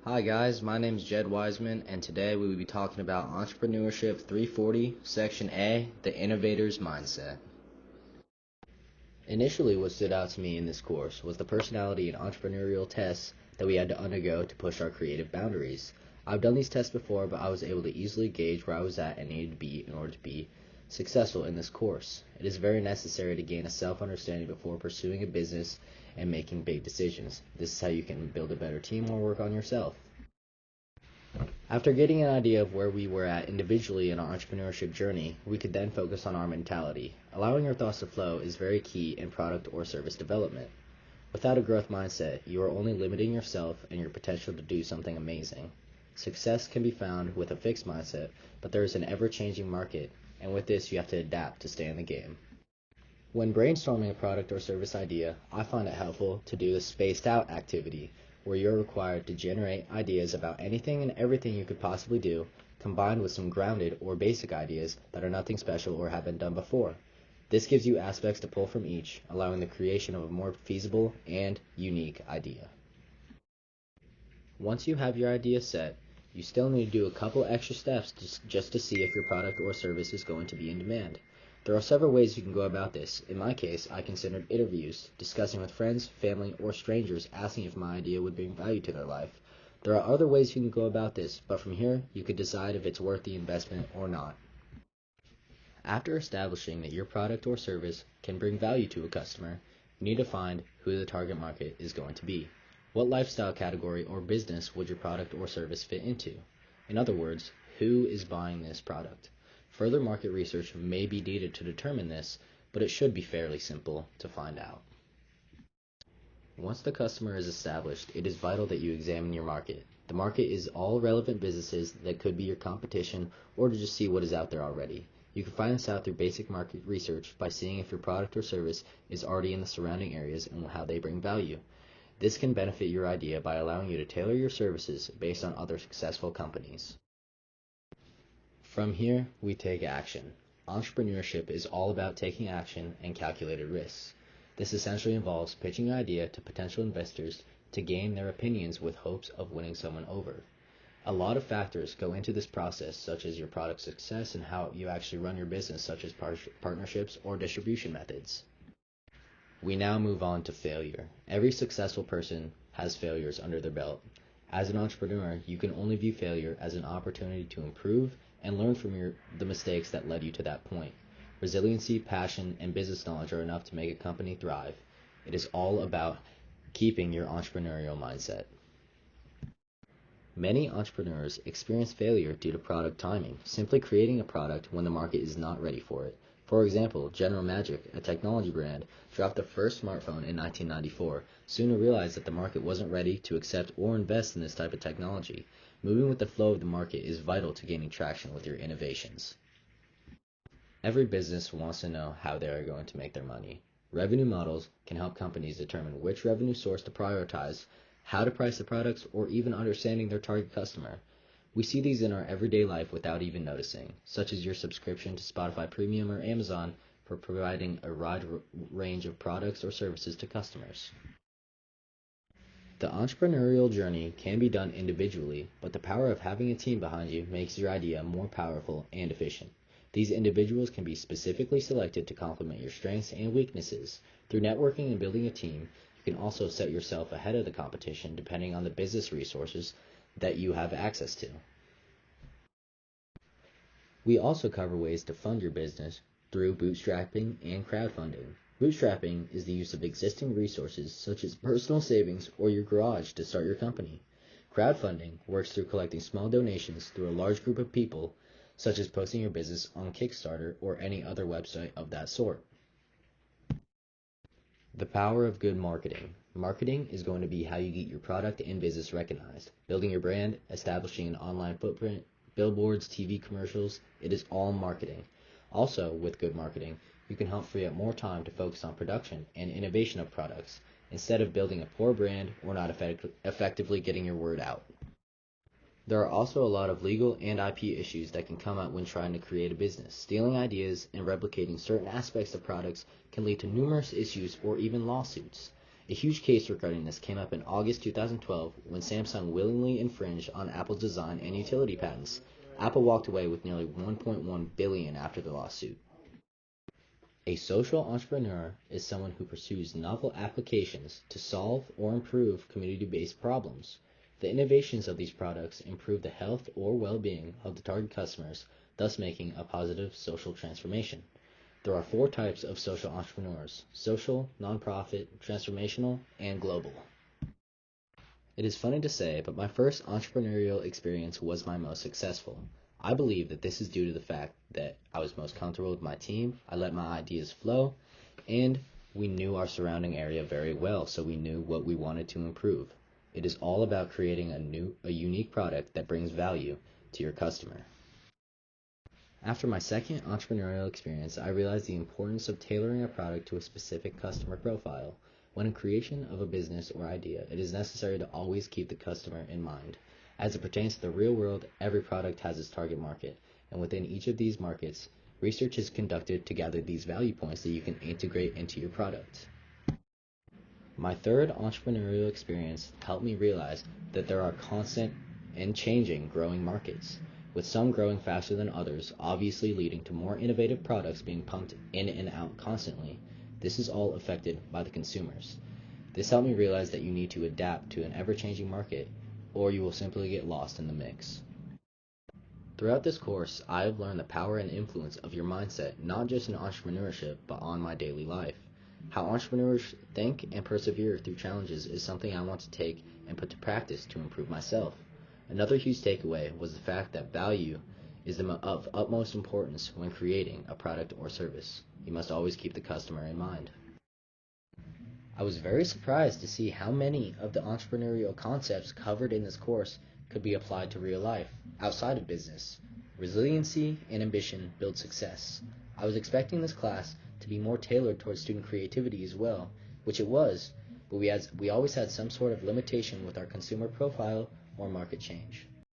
Hi guys, my name is Jed Weissman, and today we will be talking about Entrepreneurship 340, Section A, the Innovator's Mindset. Initially, what stood out to me in this course was the personality and entrepreneurial tests that we had to undergo to push our creative boundaries. I've done these tests before, but I was able to easily gauge where I was at and needed to be in order to be successful in this course. It is very necessary to gain a self-understanding before pursuing a business and making big decisions. This is how you can build a better team or work on yourself. After getting an idea of where we were at individually in our entrepreneurship journey, we could then focus on our mentality. Allowing your thoughts to flow is very key in product or service development. Without a growth mindset, you are only limiting yourself and your potential to do something amazing. Success can be found with a fixed mindset, but there is an ever-changing market, and with this you have to adapt to stay in the game. When brainstorming a product or service idea, I find it helpful to do the spaced out activity, where you're required to generate ideas about anything and everything you could possibly do, combined with some grounded or basic ideas that are nothing special or have been done before. This gives you aspects to pull from each, allowing the creation of a more feasible and unique idea. Once you have your idea set, you still need to do a couple extra steps just to see if your product or service is going to be in demand. There are several ways you can go about this. In my case, I considered interviews, discussing with friends, family, or strangers, asking if my idea would bring value to their life. There are other ways you can go about this, but from here, you can decide if it's worth the investment or not. After establishing that your product or service can bring value to a customer, you need to find who the target market is going to be. What lifestyle category or business would your product or service fit into? In other words, who is buying this product? Further market research may be needed to determine this, but it should be fairly simple to find out. Once the customer is established, it is vital that you examine your market. The market is all relevant businesses that could be your competition, or to just see what is out there already. You can find this out through basic market research by seeing if your product or service is already in the surrounding areas and how they bring value. This can benefit your idea by allowing you to tailor your services based on other successful companies. From here, we take action. Entrepreneurship is all about taking action and calculated risks. This essentially involves pitching your idea to potential investors to gain their opinions with hopes of winning someone over. A lot of factors go into this process, such as your product success and how you actually run your business, such as partnerships or distribution methods. We now move on to failure. Every successful person has failures under their belt. As an entrepreneur, you can only view failure as an opportunity to improve and learn from the mistakes that led you to that point. Resiliency, passion, and business knowledge are enough to make a company thrive. It is all about keeping your entrepreneurial mindset. Many entrepreneurs experience failure due to product timing, simply creating a product when the market is not ready for it. For example, General Magic, a technology brand, dropped the first smartphone in 1994, soon to realize that the market wasn't ready to accept or invest in this type of technology. Moving with the flow of the market is vital to gaining traction with your innovations. Every business wants to know how they are going to make their money. Revenue models can help companies determine which revenue source to prioritize, how to price the products, or even understanding their target customer. We see these in our everyday life without even noticing, such as your subscription to Spotify Premium or Amazon for providing a wide range of products or services to customers. The entrepreneurial journey can be done individually, but the power of having a team behind you makes your idea more powerful and efficient. These individuals can be specifically selected to complement your strengths and weaknesses. Through networking and building a team, you can also set yourself ahead of the competition depending on the business resources that you have access to. We also cover ways to fund your business through bootstrapping and crowdfunding. Bootstrapping is the use of existing resources such as personal savings or your garage to start your company. Crowdfunding works through collecting small donations through a large group of people, such as posting your business on Kickstarter or any other website of that sort. The power of good marketing. Marketing is going to be how you get your product and business recognized. Building your brand, establishing an online footprint, billboards, TV commercials, it is all marketing. Also, with good marketing, you can help free up more time to focus on production and innovation of products, instead of building a poor brand or not effectively getting your word out. There are also a lot of legal and IP issues that can come up when trying to create a business. Stealing ideas and replicating certain aspects of products can lead to numerous issues or even lawsuits. A huge case regarding this came up in August 2012 when Samsung willingly infringed on Apple's design and utility patents. Apple walked away with nearly $1.1 billion after the lawsuit. A social entrepreneur is someone who pursues novel applications to solve or improve community-based problems. The innovations of these products improve the health or well-being of the target customers, thus making a positive social transformation. There are 4 types of social entrepreneurs: social, nonprofit, transformational, and global. It is funny to say, but my first entrepreneurial experience was my most successful. I believe that this is due to the fact that I was most comfortable with my team, I let my ideas flow, and we knew our surrounding area very well, so we knew what we wanted to improve. It is all about creating a unique product that brings value to your customer. After my second entrepreneurial experience, I realized the importance of tailoring a product to a specific customer profile. When in creation of a business or idea, it is necessary to always keep the customer in mind. As it pertains to the real world, every product has its target market, and within each of these markets, research is conducted to gather these value points that you can integrate into your product. My third entrepreneurial experience helped me realize that there are constant and changing growing markets, with some growing faster than others, obviously leading to more innovative products being pumped in and out constantly. This is all affected by the consumers. This helped me realize that you need to adapt to an ever-changing market, or you will simply get lost in the mix. Throughout this course, I have learned the power and influence of your mindset, not just in entrepreneurship, but on my daily life. How entrepreneurs think and persevere through challenges is something I want to take and put to practice to improve myself. Another huge takeaway was the fact that value is of utmost importance when creating a product or service. You must always keep the customer in mind. I was very surprised to see how many of the entrepreneurial concepts covered in this course could be applied to real life, outside of business. Resiliency and ambition build success. I was expecting this class to be more tailored towards student creativity as well, which it was, but we always had some sort of limitation with our consumer profile or market change.